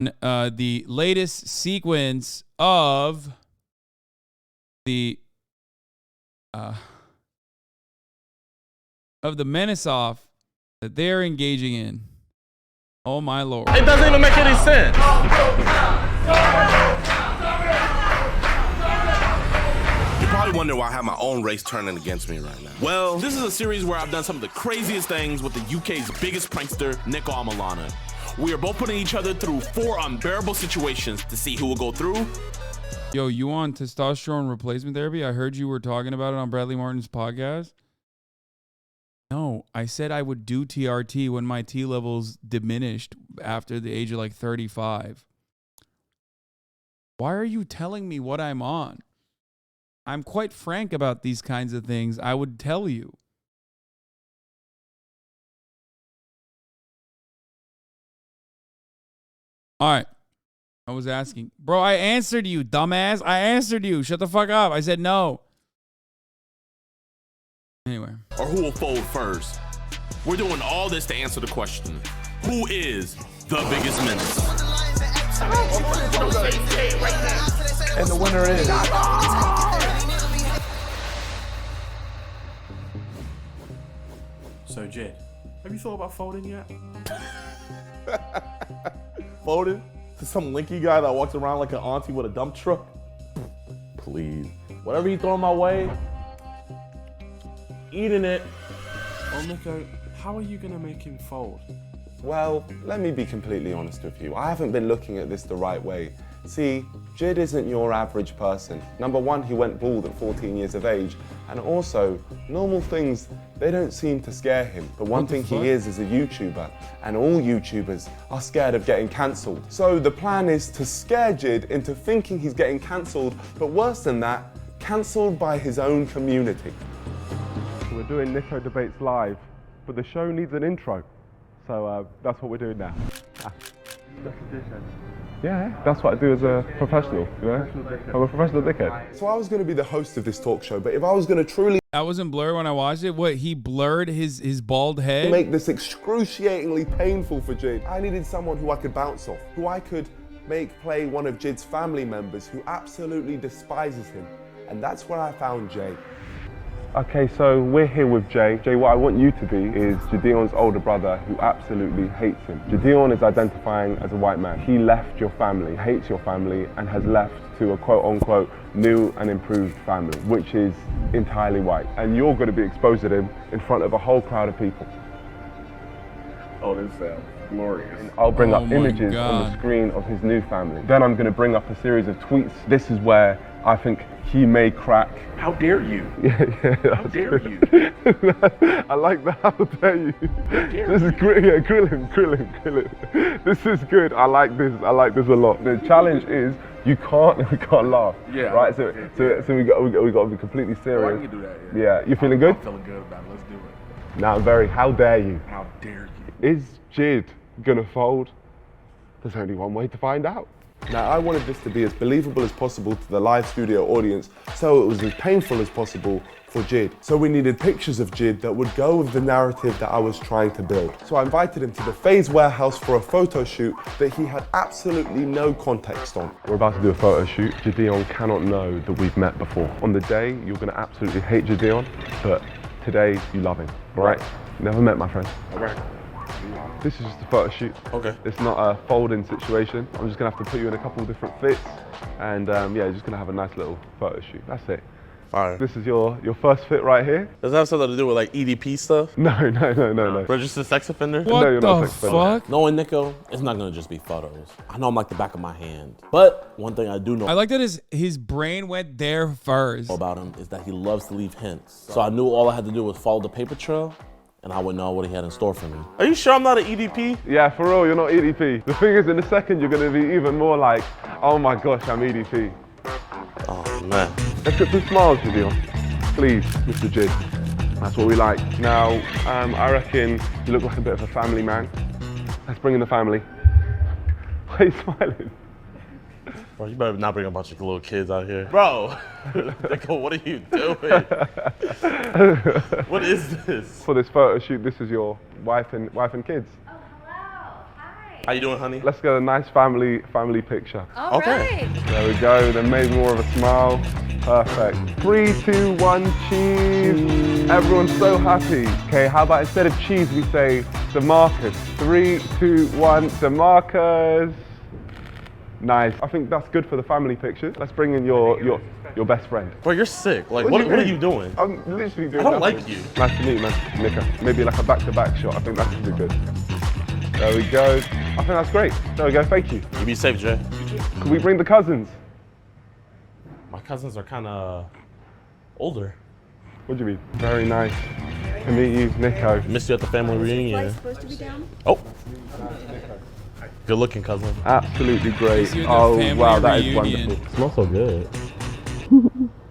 the latest sequence of the menace-off that they're engaging in. Oh my lord. It doesn't even make any sense. You probably wonder why I have my own race turning against me right now. Well, this is a series where I've done some of the craziest things with the UK's biggest prankster, Nico Amalana. We are both putting each other through 4 unbearable situations to see who will go through. Yo, you on testosterone replacement therapy? I heard you were talking about it on Bradley Martin's podcast. No, I said I would do TRT when my T levels diminished after the age of like 35. Why are you telling me what I'm on? I'm quite frank about these kinds of things. I would tell you. All right. I was asking. Bro, I answered you, dumbass. I answered you. Shut the fuck up. I said no. Anyway. Or who will fold first? We're doing all this to answer the question. Who is the biggest menace? And the winner is... So, Jid, have you thought about folding yet? Folded to some linky guy that walks around like an auntie with a dump truck? Please. Whatever you throw my way, eating it. Well, Nico, how are you going to make him fold? Well, let me be completely honest with you. I haven't been looking at this the right way. See, Jid isn't your average person. Number one, he went bald at 14 years of age. And also, normal things, they don't seem to scare him. But one thing he is a YouTuber. And all YouTubers are scared of getting cancelled. So the plan is to scare Jid into thinking he's getting cancelled, but worse than that, cancelled by his own community. We're doing Nico Debates live, but the show needs an intro. So that's what we're doing now. Yeah, that's what I do as a professional, you know? I'm a professional dickhead. So I was going to be the host of this talk show, but if I was going to truly That wasn't blurred when I watched it? What, he blurred his bald head? make this excruciatingly painful for Jid, I needed someone who I could bounce off, who I could make play one of Jid's family members who absolutely despises him. And that's where I found Jay. Okay, so we're here with Jay. Jay, what I want you to be is JiDion's older brother who absolutely hates him. JiDion is identifying as a white man. He left your family, hates your family, and has left to a quote-unquote new and improved family, which is entirely white. And you're going to be exposing him in front of a whole crowd of people. Oh, this sounds glorious. And I'll bring up images God. on the screen of his new family. Then I'm going to bring up a series of tweets. This is where I think he may crack. How dare you? How dare you? I like that. How dare you? This is great. Yeah, grill him. This is good. I like this. I like this a lot. The challenge is we can't laugh. Yeah. Right. So we got to be completely serious. I can do that. Yeah. You feeling good? I'm feeling good about it. Let's do it. Now I'm very. How dare you? How dare you? Is Jid gonna fold? There's only one way to find out. Now, I wanted this to be as believable as possible to the live studio audience, so it was as painful as possible for Jid. So we needed pictures of Jid that would go with the narrative that I was trying to build. So I invited him to the FaZe warehouse for a photo shoot that he had absolutely no context on. We're about to do a photo shoot. JiDion cannot know that we've met before. On the day, you're gonna absolutely hate JiDion, but today, you love him, all right? Never met, my friend. All right. This is just a photo shoot. Okay. It's not a folding situation. I'm just gonna have to put you in a couple of different fits, and yeah, just gonna have a nice little photo shoot. That's it. All right. This is your first fit right here. Does that have something to do with like EDP stuff? No. Registered sex offender? What No, you're not the sex offender. fuck? Knowing Nico, it's not gonna just be photos. I know him like the back of my hand. But one thing I do know I like that his brain went there first. about him is that he loves to leave hints. So I knew all I had to do was follow the paper trail, and I would know what he had in store for me. Are you sure I'm not an EDP? Yeah, for real, you're not EDP. The thing is, in a second, you're gonna be even more like, oh my gosh, I'm EDP. Oh man. Let's get some smiles, JiDion. Please, Mr. Jid. That's what we like. Now, I reckon you look like a bit of a family man. Let's bring in the family. Why are you smiling? Bro, you better not bring a bunch of little kids out here. Bro, Nico, what are you doing? What is this? For this photo shoot, this is your wife and kids. Oh, hello. Hi. How you doing, honey? Let's get a nice family picture. All right. There we go. Then maybe more of a smile. Perfect. 3, 2, 1, cheese. Everyone's so happy. Okay, how about instead of cheese, we say DeMarcus. 3, 2, 1, DeMarcus. Nice. I think that's good for the family pictures. Let's bring in your best friend. Bro, you're sick. Like, what are you doing? I'm literally doing I don't nothing. like you. Nice to meet you, man. Nico. Maybe like a back-to-back shot. I think that's gonna be good. There we go. I think that's great. There we go. Thank you. You be safe, Jay. Can we bring the cousins? My cousins are kind of older. What do you mean? Very nice to meet you, Nico. Missed you at the family reunion. Supposed to be down? Oh. Good looking, cousin. Absolutely great. Miss you at the Oh, family wow, that is reunion. wonderful. Smells so good.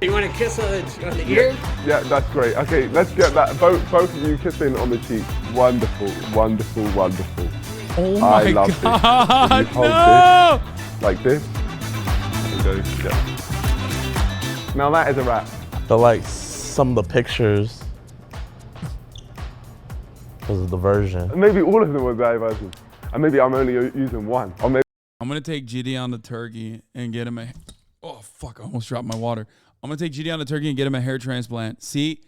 You want to kiss on the ear? Yeah, that's great. Okay, let's get that. Both of you kissing on the cheek. Wonderful, wonderful, wonderful. Oh I my love God, this. You hold no! this like this. There you go. Yeah. Now that is a wrap. But like some of the pictures was a diversion. Maybe all of them were diversions. And maybe I'm only using one. Or maybe I'm gonna take JiDion to Turkey and get him a. Oh fuck! I almost dropped my water. I'm gonna take JiDion to Turkey and get him a hair transplant. See,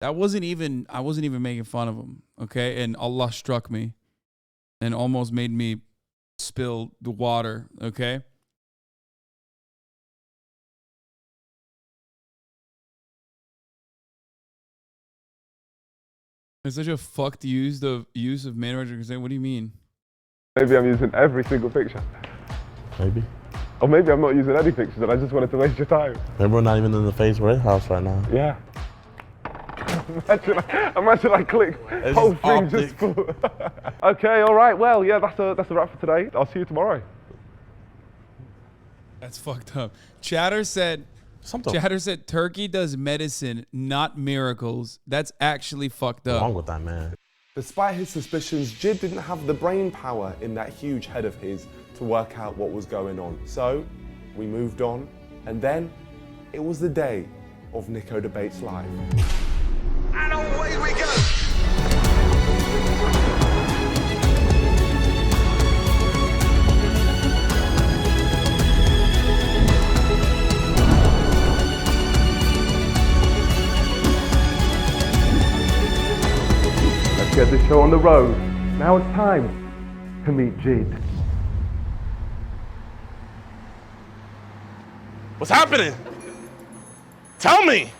that wasn't even. I wasn't even making fun of him. Okay, and Allah struck me, and almost made me spill the water. Okay. It's such a fucked use of man-centered consent. What do you mean? I'm using every single picture. Maybe. Or maybe I'm not using any pictures and I just wanted to waste your time. Maybe we're not even in the Face Red House right now. Yeah. Imagine I click It's whole just thing just full. Okay, all right. Well, yeah, that's a wrap for today. I'll see you tomorrow. That's fucked up. Chatter said Turkey does medicine, not miracles. That's actually fucked up. What's wrong with that, man? Despite his suspicions, Jid didn't have the brain power in that huge head of his to work out what was going on. So we moved on, and then it was the day of Nico Debates Live. And away we go! Let's get this show on the road. Now it's time to meet Jid. What's happening? Tell me!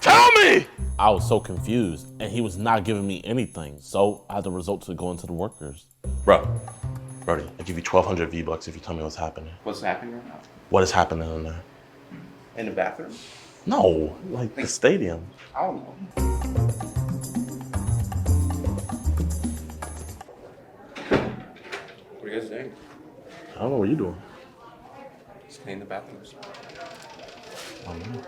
Tell me! I was so confused, and he was not giving me anything, so I had to resort to going to the workers. Bro, Brody, I give you 1,200 V-Bucks if you tell me what's happening. What's happening right now? What is happening in there? In the bathroom? No, like the stadium. I don't know. What are you guys doing? I don't know what you're doing. Just cleaning the bathrooms. I don't know.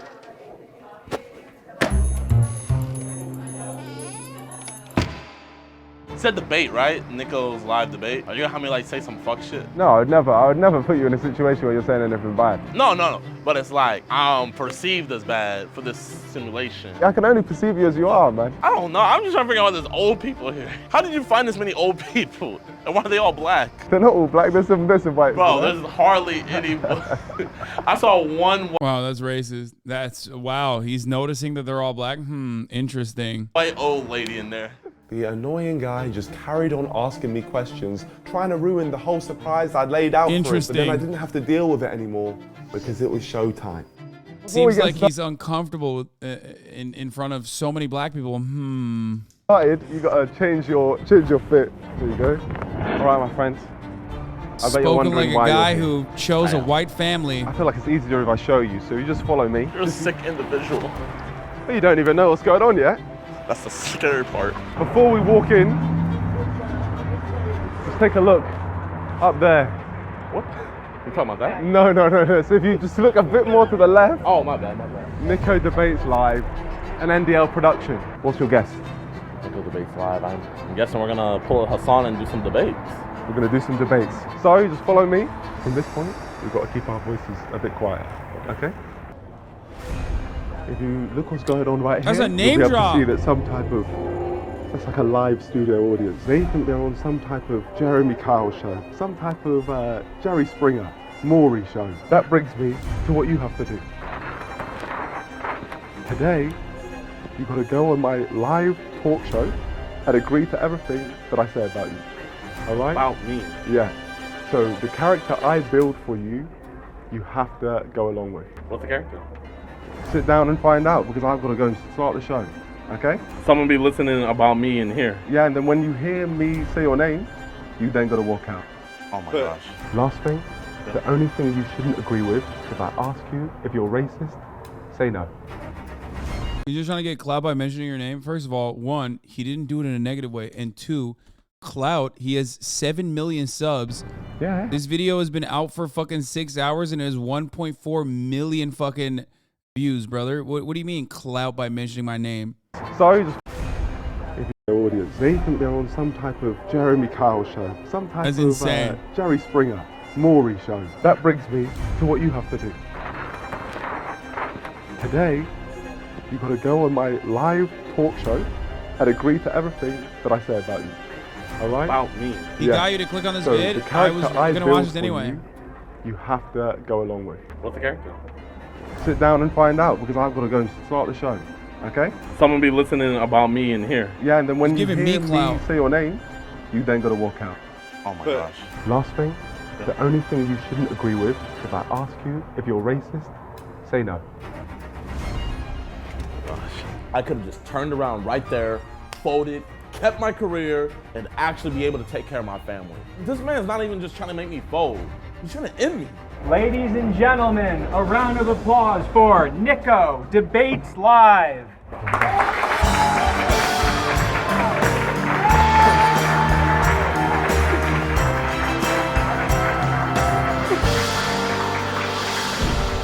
You said debate, right? Nico's live debate. Are you gonna have me like say some fuck shit? No, I would never put you in a situation where you're saying anything bad. No. But it's like I'm perceived as bad for this simulation. I can only perceive you as you are, man. I don't know. I'm just trying to figure out all these old people here. How did you find this many old people? And why are they all black? They're not all black, there's some white. Bro, there's hardly any. I saw one Wow, that's racist. That's wow. He's noticing that they're all black. Interesting. white old lady in there. The annoying guy just carried on asking me questions, trying to ruin the whole surprise I'd laid out for him, but then I didn't have to deal with it anymore because it was showtime. Seems like he's uncomfortable in front of so many black people. Started, you gotta change your fit. There you go. All right, my friends. I bet you're Spoken wondering like why a guy you're who chose a white family. I feel like it's easier if I show you, so you just follow me. You're a sick individual. You don't even know what's going on yet. That's the scary part. Before we walk in, let's take a look up there. What? You talking about that? No. So if you just look a bit more to the left. Oh, my bad. Nico Debates Live, an NDL production. What's your guess? Nico Debates Live. I'm guessing we're gonna pull a Hasan and do some debates. We're gonna do some debates. So just follow me. From this point, we've got to keep our voices a bit quiet, okay? If you look what's going on right That's here, a name you'll be able drop. to see that some type of That's like a live studio audience. They think they're on some type of Jeremy Kyle show, some type of Jerry Springer, Maury show. That brings me to what you have to do. Today, you've got to go on my live talk show and agree to everything that I say about you. All right? About me? Yeah. So the character I build for you, you have to go along with. What's the character? Sit down and find out, because I've got to go and start the show. Okay? Someone be listening about me in here. Yeah, and then when you hear me say your name, you then got to walk out. Oh my gosh. Last thing, the only thing you shouldn't agree with, if I ask you if you're racist, say no. You're just trying to get clout by mentioning your name? First of all, one, he didn't do it in a negative way. And two, clout, he has 7 million subs. Yeah. This video has been out for fucking 6 hours and it has 1.4 million fucking views, brother. What do you mean clout by mentioning my name? Sorry, just if your audience, they think they're on some type of Jeremy Kyle show, some type That's of insane. Jerry Springer, Maury show. That brings me to what you have to do. Today, you've got to go on my live talk show and agree to everything that I say about you. All right? About me? He got you to click on this vid? The character I was going to watch this built anyway. You have to go along with. What's the character? Sit down and find out, because I've got to go and start the show. Okay? Someone be listening about me in here. Yeah, and then when you giving hear me me clout. say your name, you then got to walk out. Oh my gosh. Last thing, the only thing you shouldn't agree with, if I ask you if you're racist, say no. I could have just turned around right there, folded, kept my career, and actually be able to take care of my family. This man's not even just trying to make me fold. He's trying to end me. Ladies and gentlemen, a round of applause for Nico Debates Live.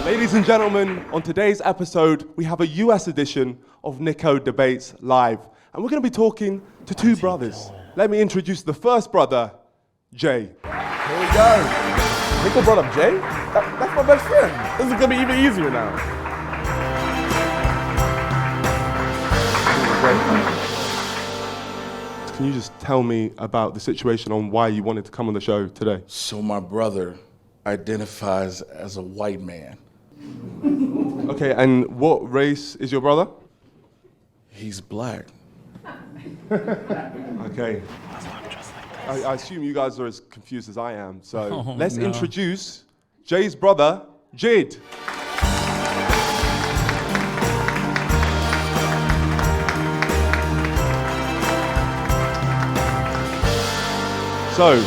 Ladies and gentlemen, on today's episode, we have a US edition of Nico Debates Live. And we're going to be talking to two brothers. Let me introduce the first brother, Jay. Here we go. Nico brought up Jay? That's my best friend. This is gonna be even easier now. Can you just tell me about the situation on why you wanted to come on the show today? So my brother identifies as a white man. Okay, and what race is your brother? He's black. Okay. I assume you guys are as confused as I am, so let's introduce Jay's brother, Jid. So,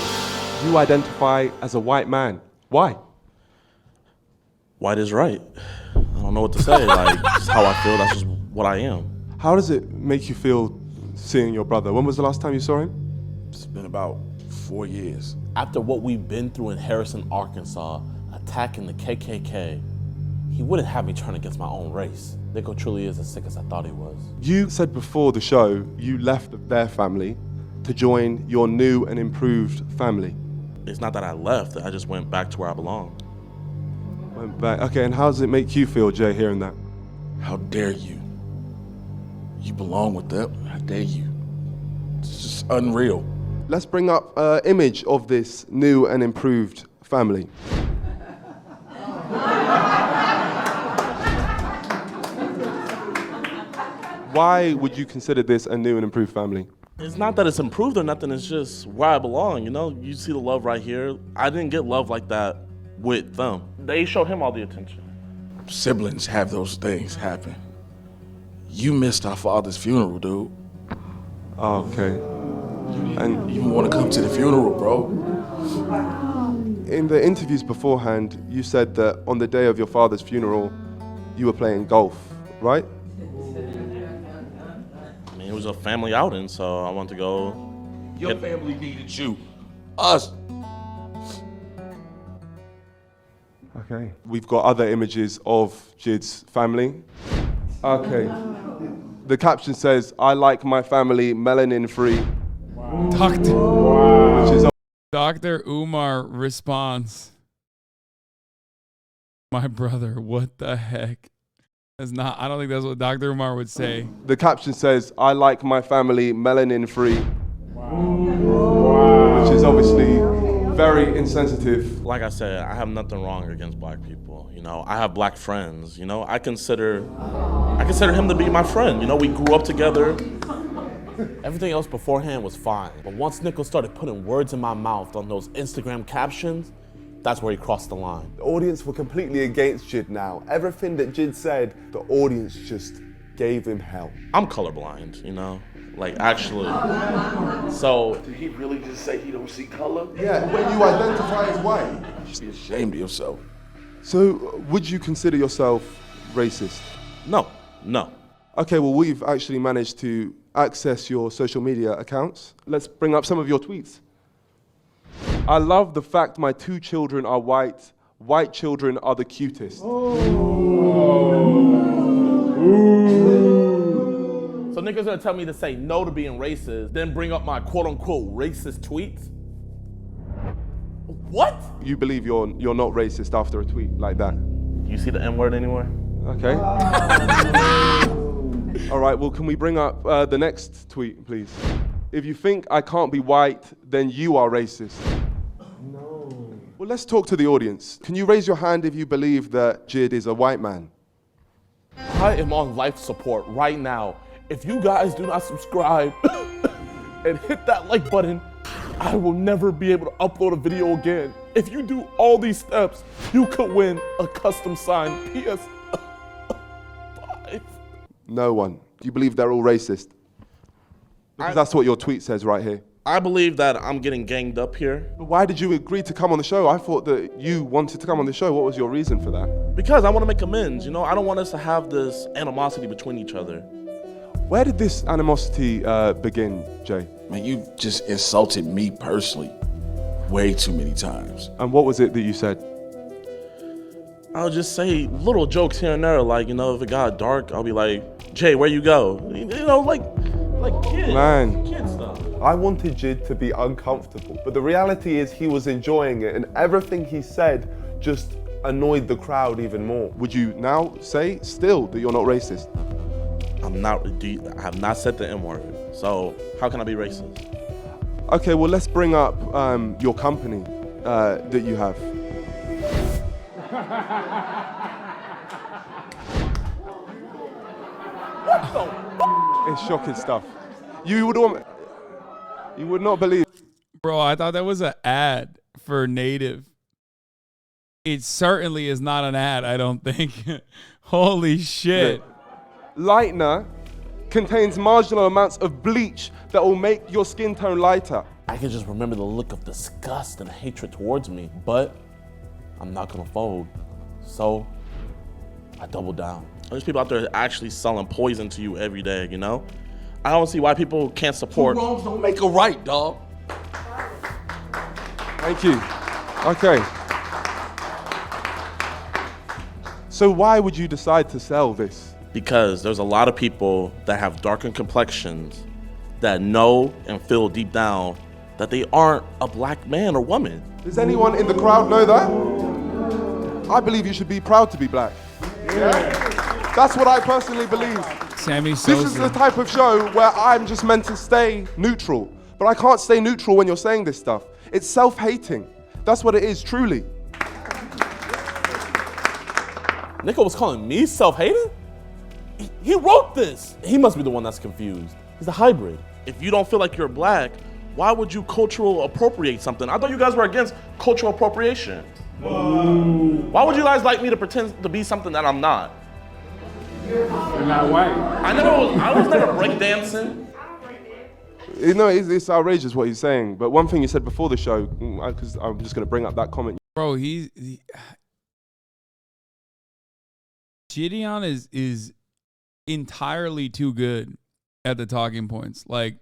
you identify as a white man. Why? White is right. I don't know what to say. Like, it's how I feel. That's just what I am. How does it make you feel seeing your brother? When was the last time you saw him? It's been about 4 years. After what we've been through in Harrison, Arkansas, attacking the KKK, he wouldn't have me turn against my own race. Nico truly is as sick as I thought he was. You said before the show you left their family to join your new and improved family. It's not that I left, I just went back to where I belong. Went back. Okay, and how does it make you feel, Jay, hearing that? How dare you? You belong with them. How dare you? It's just unreal. Let's bring up an image of this new and improved family. Why would you consider this a new and improved family? It's not that it's improved or nothing, it's just where I belong, you know? You see the love right here. I didn't get love like that with them. They showed him all the attention. Siblings have those things happen. You missed our father's funeral, dude. Oh, okay. And you want to come to the funeral, bro? In the interviews beforehand, you said that on the day of your father's funeral, you were playing golf, right? I mean, it was a family outing, so I wanted to go. Your family needed you. Us. Okay. We've got other images of Jid's family. Okay. The caption says, "I like my family melanin free." Wow. Which is Dr. Umar responds, "My brother, what the heck?" That's not. I don't think that's what Dr. Umar would say. The caption says, "I like my family melanin free," which is obviously very insensitive. Like I said, I have nothing wrong against black people. You know, I have black friends. You know, I consider him to be my friend. You know, we grew up together. Everything else beforehand was fine. But once Nico started putting words in my mouth on those Instagram captions, that's where he crossed the line. The audience were completely against Jid now. Everything that Jid said, the audience just gave him hell. I'm colorblind, you know? Like, actually. So. Did he really just say he don't see color? Yeah, when you identify as white. You should be ashamed of yourself. So, would you consider yourself racist? No. Okay, well, we've actually managed to access your social media accounts. Let's bring up some of your tweets. "I love the fact my 2 children are white. White children are the cutest." So niggas gonna tell me to say no to being racist, then bring up my quote unquote racist tweets? What? You believe you're not racist after a tweet like that? You see the N-word anywhere? Okay. All right, well, can we bring up the next tweet, please? "If you think I can't be white, then you are racist." No. Well, let's talk to the audience. Can you raise your hand if you believe that Jid is a white man? I am on life support right now. If you guys do not subscribe and hit that like button, I will never be able to upload a video again. If you do all these steps, you could win a custom signed PS5. No one. Do you believe they're all racist? Because that's what your tweet says right here. I believe that I'm getting ganged up here. But why did you agree to come on the show? I thought that you wanted to come on the show. What was your reason for that? Because I want to make amends, you know? I don't want us to have this animosity between each other. Where did this animosity begin, Jay? Man, you just insulted me personally way too many times. And what was it that you said? I'll just say little jokes here and there, like, you know, if it got dark, I'll be like, "Jay, where you go?" You know, like kids. Man. Kid stuff. I wanted Jid to be uncomfortable, but the reality is he was enjoying it, and everything he said just annoyed the crowd even more. Would you now say still that you're not racist? I have not said the N-word, so how can I be racist? Okay, well, let's bring up your company that you have. It's shocking stuff. You would not believe. Bro, I thought that was an ad for Native. It certainly is not an ad, I don't think. Holy shit. Lightener contains marginal amounts of bleach that will make your skin tone lighter. I can just remember the look of disgust and hatred towards me, but I'm not gonna fold. So I double down. There's people out there actually selling poison to you every day, you know? I don't see why people can't support. Two wrongs don't make a right, dog. Thank you. Okay. So why would you decide to sell this? Because there's a lot of people that have darkened complexions that know and feel deep down that they aren't a black man or woman. Does anyone in the crowd know that? I believe you should be proud to be black. Yeah? That's what I personally believe. Sammy Sosa. This is the type of show where I'm just meant to stay neutral. But I can't stay neutral when you're saying this stuff. It's self-hating. That's what it is, truly. Nico was calling me self-hating? He wrote this. He must be the one that's confused. He's a hybrid. If you don't feel like you're black, why would you cultural appropriate something? I thought you guys were against cultural appropriation. Whoa. Why would you guys like me to pretend to be something that I'm not? You're not white. I was never breakdancing. You know, it's outrageous what he's saying. But one thing you said before the show, because I'm just going to bring up that comment. Bro, JiDion is entirely too good at the talking points. Like,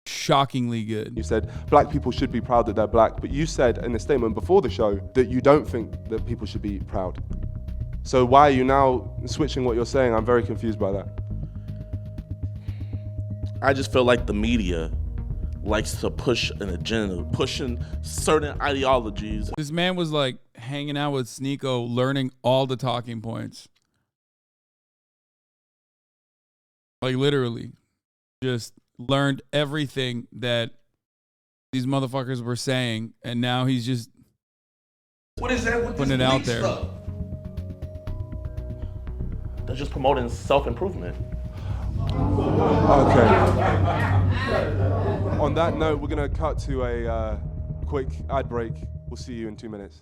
shockingly good. You said black people should be proud that they're black, but you said in a statement before the show that you don't think that people should be proud. So why are you now switching what you're saying? I'm very confused by that. I just feel like the media likes to push an agenda, pushing certain ideologies. This man was like hanging out with Sneeko, learning all the talking points. Like literally, just learned everything that these motherfuckers were saying, and now he's just What is that with putting it out there. Stuff? They're just promoting self-improvement. Okay. On that note, we're going to cut to a quick ad break. We'll see you in 2 minutes.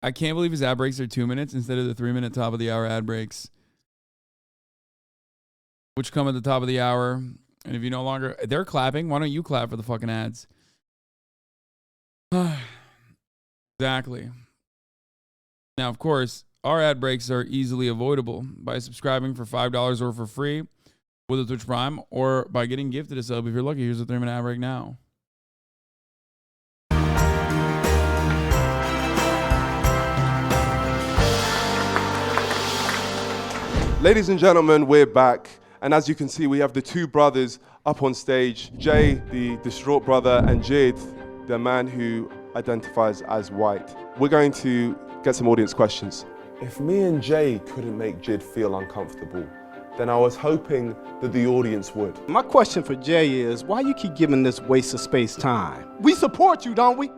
I can't believe his ad breaks are 2 minutes instead of the 3-minute top of the hour ad breaks, which come at the top of the hour. And if you no longer, they're clapping. Why don't you clap for the fucking ads? Exactly. Now, of course, our ad breaks are easily avoidable by subscribing for $5 or for free with a Twitch Prime, or by getting gifted a sub if you're lucky. Here's a 3-minute ad break now. Ladies and gentlemen, we're back. And as you can see, we have the two brothers up on stage. Jay, the distraught brother, and Jid, the man who identifies as white. We're going to get some audience questions. If me and Jay couldn't make Jid feel uncomfortable, then I was hoping that the audience would. My question for Jay is, why you keep giving this waste of space time? We support you, don't we?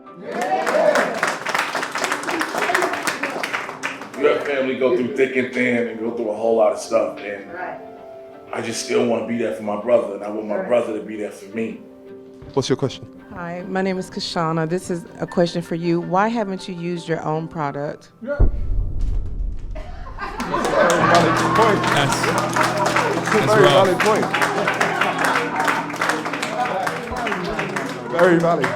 You have family go through thick and thin and go through a whole lot of stuff, and I just still want to be there for my brother, and I want my brother to be there for me. What's your question? Hi, my name is Kashana. This is a question for you. Why haven't you used your own product? That's a very valid point. Very valid.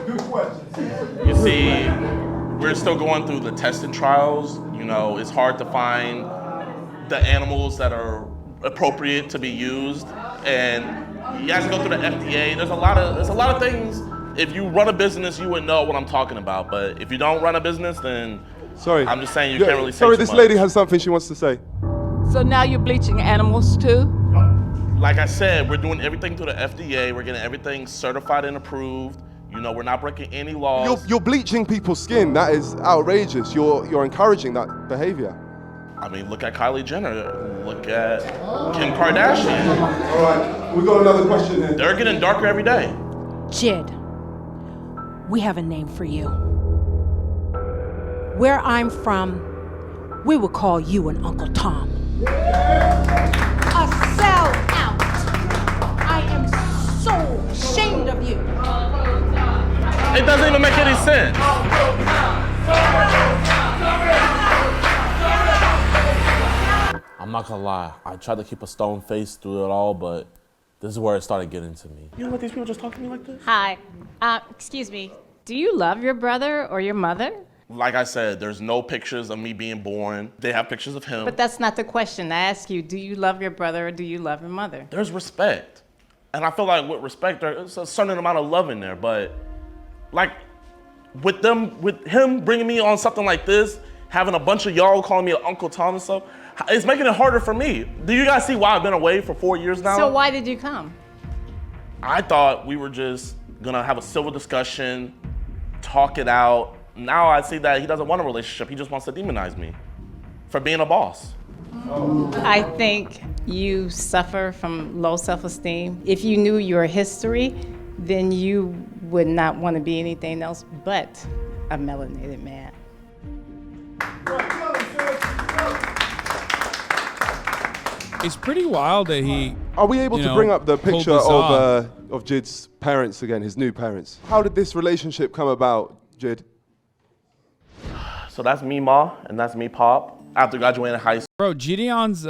Good question. You see, we're still going through the testing trials. You know, it's hard to find the animals that are appropriate to be used, and you have to go through the FDA. There's a lot of things. If you run a business, you would know what I'm talking about. But if you don't run a business, then I'm just saying you can't really say Sorry, too this much. lady has something she wants to say. So now you're bleaching animals too? Like I said, we're doing everything through the FDA. We're getting everything certified and approved. You know, we're not breaking any laws. You're bleaching people's skin. That is outrageous. You're encouraging that behavior. I mean, look at Kylie Jenner. Look at Kim Kardashian. All right, we got another question here. They're getting darker every day. Jid, we have a name for you. Where I'm from, we would call you an Uncle Tom. A sellout. I am so ashamed of you. It doesn't even make any sense. I'm not gonna lie, I tried to keep a stone face through it all, but this is where it started getting to me. You don't let these people just talk to me like this? Hi, excuse me. Do you love your brother or your mother? Like I said, there's no pictures of me being born. They have pictures of him. But that's not the question. I ask you, do you love your brother or do you love your mother? There's respect. And I feel like with respect, there's a certain amount of love in there, but like with him bringing me on something like this, having a bunch of y'all calling me Uncle Tom and stuff, it's making it harder for me. Do you guys see why I've been away for 4 years now? So why did you come? I thought we were just gonna have a civil discussion, talk it out. Now I see that he doesn't want a relationship. He just wants to demonize me for being a boss. I think you suffer from low self-esteem. If you knew your history, then you would not want to be anything else but a melanated man. It's pretty wild that he. Are we able to bring up the picture of Jid's parents again, his new parents? How did this relationship come about, Jid? So that's me, Ma, and that's me, Pop. After graduating high school. Bro, JiDion's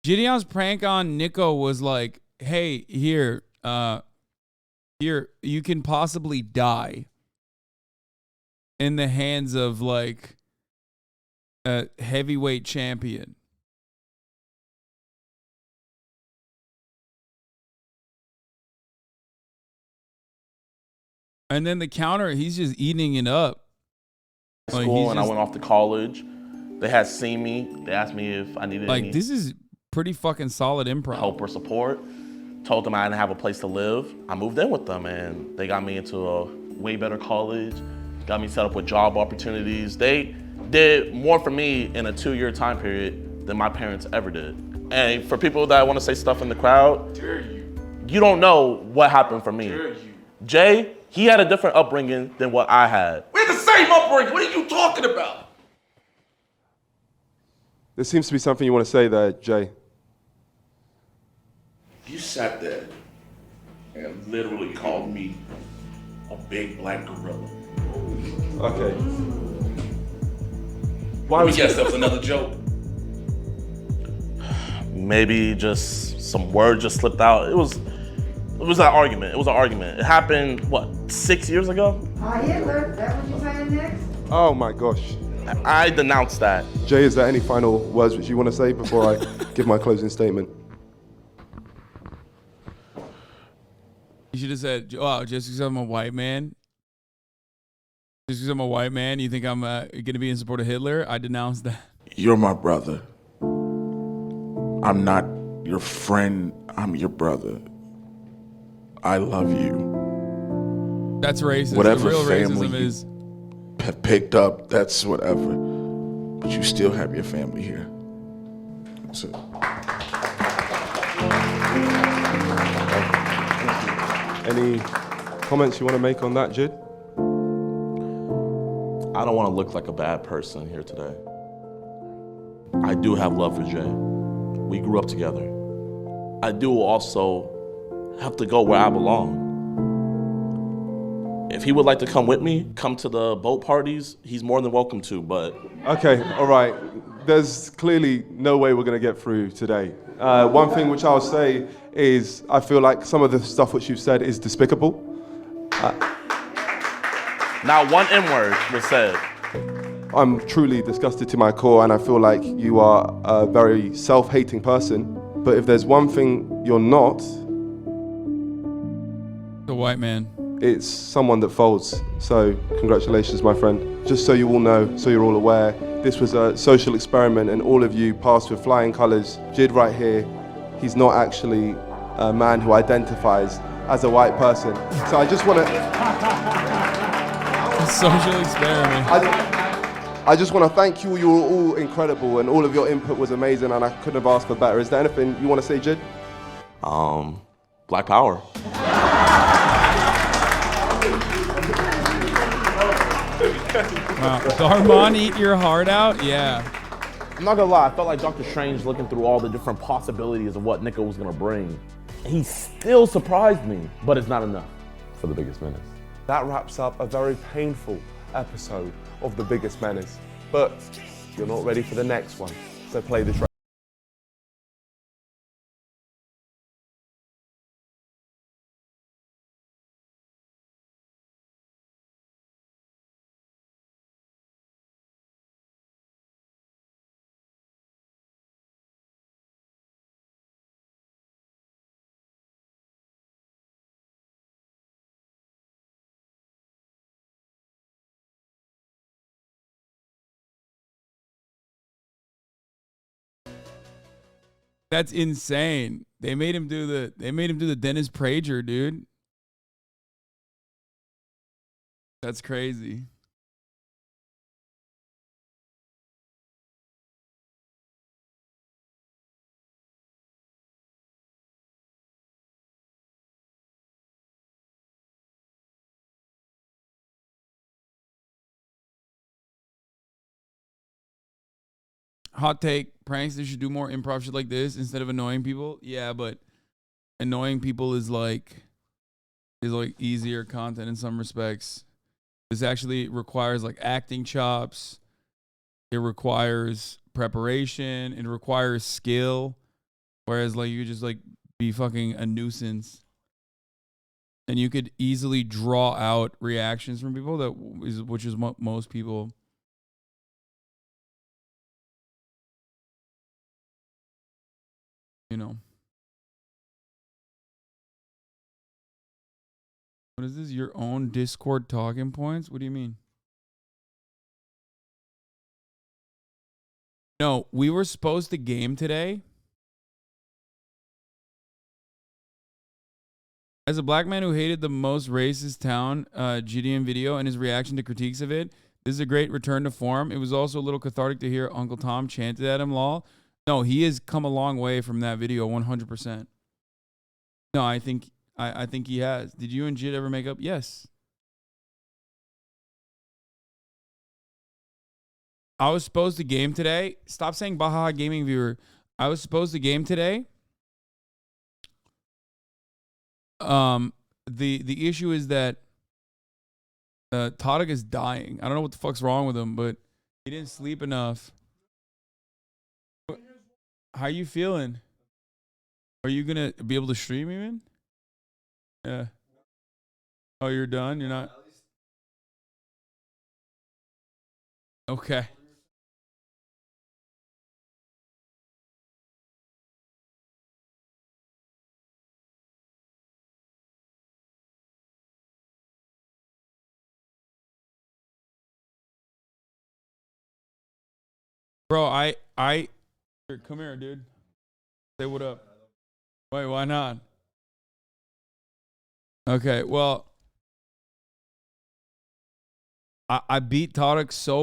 JiDion's prank on Nico was like, hey, here, you can possibly die in the hands of like a heavyweight champion. And then the counter, he's just eating it up. School, and I went off to college. They had seen me. They asked me if I needed any this is pretty fucking solid improv. help or support. Told them I didn't have a place to live. I moved in with them, and they got me into way better college, got me set up with job opportunities. They did more for me in a 2-year time period than my parents ever did. And for people that want to say stuff in the crowd, you don't know what happened for me. Jay, he had a different upbringing than what I had. We had the same upbringing. What are you talking about? There seems to be something you want to say there, Jay. You sat there and literally called me a big black gorilla. Okay. Let me guess, that was another joke. Maybe just some word just slipped out. It was an argument. It was an argument. It happened, what, 6 years ago? Hitler, is that what you're saying next? Oh my gosh. I denounced that. Jay, is there any final words which you want to say before I give my closing statement? You should have said, "Oh, just because I'm a white man, you think I'm going to be in support of Hitler?" I denounced that. You're my brother. I'm not your friend. I'm your brother. I love you. That's racist. Whatever the real family racism you is have picked up, that's whatever. But you still have your family here. That's it. Any comments you want to make on that, Jid? I don't want to look like a bad person here today. I do have love for Jay. We grew up together. I do also have to go where I belong. If he would like to come with me, come to the boat parties, he's more than welcome to, but... Okay, all right. There's clearly no way we're going to get through today. One thing which I'll say is I feel like some of the stuff which you've said is despicable. Not one N-word was said. I'm truly disgusted to my core, and I feel like you are a very self-hating person. But if there's one thing you're not... the white man. It's someone that folds. So congratulations, my friend. Just so you all know, so you're all aware, this was a social experiment and all of you passed with flying colors. Jid right here, he's not actually a man who identifies as a white person. So I just want to... social experiment. I just want to thank you. You were all incredible and all of your input was amazing and I couldn't have asked for better. Is there anything you want to say, Jid? Black power. Wow. Darman, eat your heart out? Yeah. I'm not gonna lie, I felt like Dr. Strange looking through all the different possibilities of what Nico was gonna bring. He still surprised me, but it's not enough for The Biggest Menace. That wraps up a very painful episode of The Biggest Menace. But you're not ready for the next one, so play the track. That's insane. They made him do the Dennis Prager, dude. That's crazy. Hot take, pranksters should do more improv shit like this instead of annoying people. Yeah, but annoying people is like easier content in some respects. This actually requires like acting chops. It requires preparation. It requires skill. Whereas like you just like be fucking a nuisance. And you could easily draw out reactions from people which is what most people know. What is this? Your own Discord talking points? What do you mean? No, we were supposed to game today. As a black man who hated the most racist town JiDion video and his reaction to critiques of it, this is a great return to form. It was also a little cathartic to hear Uncle Tom chanted at him, lol. No, he has come a long way from that video, 100%. No, I think he has. Did you and Jid ever make up? Yes. I was supposed to game today. Stop saying Baja Gaming Viewer. I was supposed to game today. The issue is that Tadic is dying. I don't know what the fuck's wrong with him, but he didn't sleep enough. How you feeling? Are you gonna be able to stream even? Yeah. Oh, you're done? You're not? Okay. Bro, here, come here, dude. Say what up. Wait, why not? Okay, well, I beat Tadic so